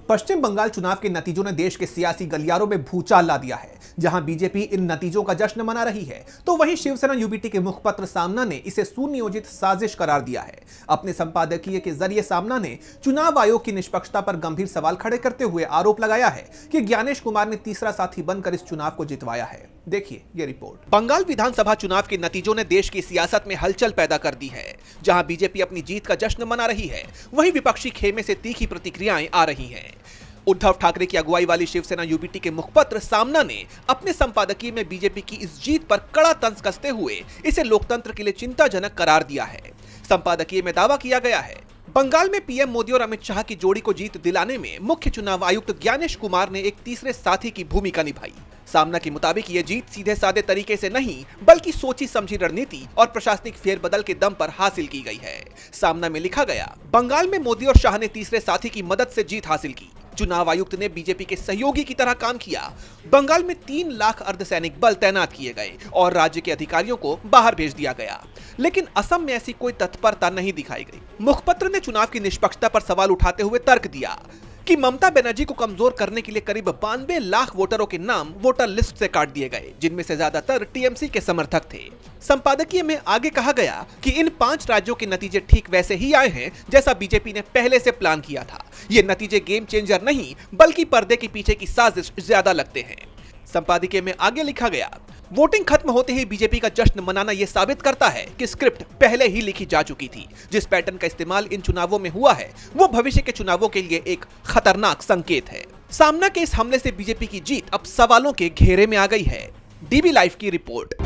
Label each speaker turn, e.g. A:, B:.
A: पश्चिम बंगाल चुनाव के नतीजों ने देश के सियासी गलियारों में भूचाल ला दिया है। जहां बीजेपी इन नतीजों का जश्न मना रही है, तो वहीं शिवसेना यूबीटी के मुखपत्र सामना ने इसे सुनियोजित साजिश करार दिया है। अपने संपादकीय के जरिए सामना ने चुनाव आयोग की निष्पक्षता पर गंभीर सवाल खड़े करते हुए आरोप लगाया है कि ज्ञानेश कुमार ने तीसरा साथी बनकर इस चुनाव को जितवाया है। देखिए ये रिपोर्ट। बंगाल विधानसभा चुनाव के नतीजों ने देश की सियासत में हलचल पैदा कर दी है। जहां बीजेपी अपनी जीत का जश्न मना रही है, वहीं विपक्षी खेमे से तीखी प्रतिक्रियाएं आ रही हैं। उद्धव ठाकरे की अगुवाई वाली शिवसेना यूबीटी के मुखपत्र सामना ने अपने संपादकीय में बीजेपी की इस जीत पर कड़ा तंज कसते हुए इसे लोकतंत्र के लिए चिंताजनक करार दिया है। संपादकीय में दावा किया गया है, बंगाल में पीएम मोदी और अमित शाह की जोड़ी को जीत दिलाने में मुख्य चुनाव आयुक्त ज्ञानेश कुमार ने एक तीसरे साथी की भूमिका निभाई। सामना के मुताबिक ये जीत सीधे साधे तरीके से नहीं, बल्कि सोची समझी रणनीति और प्रशासनिक फेरबदल के दम पर हासिल की गई है। सामना में लिखा गया, बंगाल में मोदी और शाह ने तीसरे साथी की मदद से जीत हासिल की। चुनाव आयुक्त ने बीजेपी के सहयोगी की तरह काम किया। बंगाल में 3 लाख अर्धसैनिक बल तैनात किए गए और राज्य के अधिकारियों को बाहर भेज दिया गया, लेकिन असम में ऐसी कोई तत्परता नहीं दिखाई गई। मुखपत्र ने चुनाव की निष्पक्षता पर सवाल उठाते हुए तर्क दिया कि ममता बनर्जी को कमजोर करने के लिए करीब 92 लाख वोटरों के नाम वोटर लिस्ट से काट दिए गए, जिनमें से ज्यादातर टीएमसी के समर्थक थे। संपादकीय में आगे कहा गया कि इन 5 राज्यों के नतीजे ठीक वैसे ही आए हैं जैसा बीजेपी ने पहले से प्लान किया था। ये नतीजे गेम चेंजर नहीं, बल्कि पर्दे के पीछे की साजिश ज्यादा लगते हैं। संपादकीय में आगे लिखा गया, वोटिंग खत्म होते ही बीजेपी का जश्न मनाना यह साबित करता है कि स्क्रिप्ट पहले ही लिखी जा चुकी थी। जिस पैटर्न का इस्तेमाल इन चुनावों में हुआ है, वो भविष्य के चुनावों के लिए एक खतरनाक संकेत है। सामना के इस हमले से बीजेपी की जीत अब सवालों के घेरे में आ गई है। डीबी लाइव की रिपोर्ट।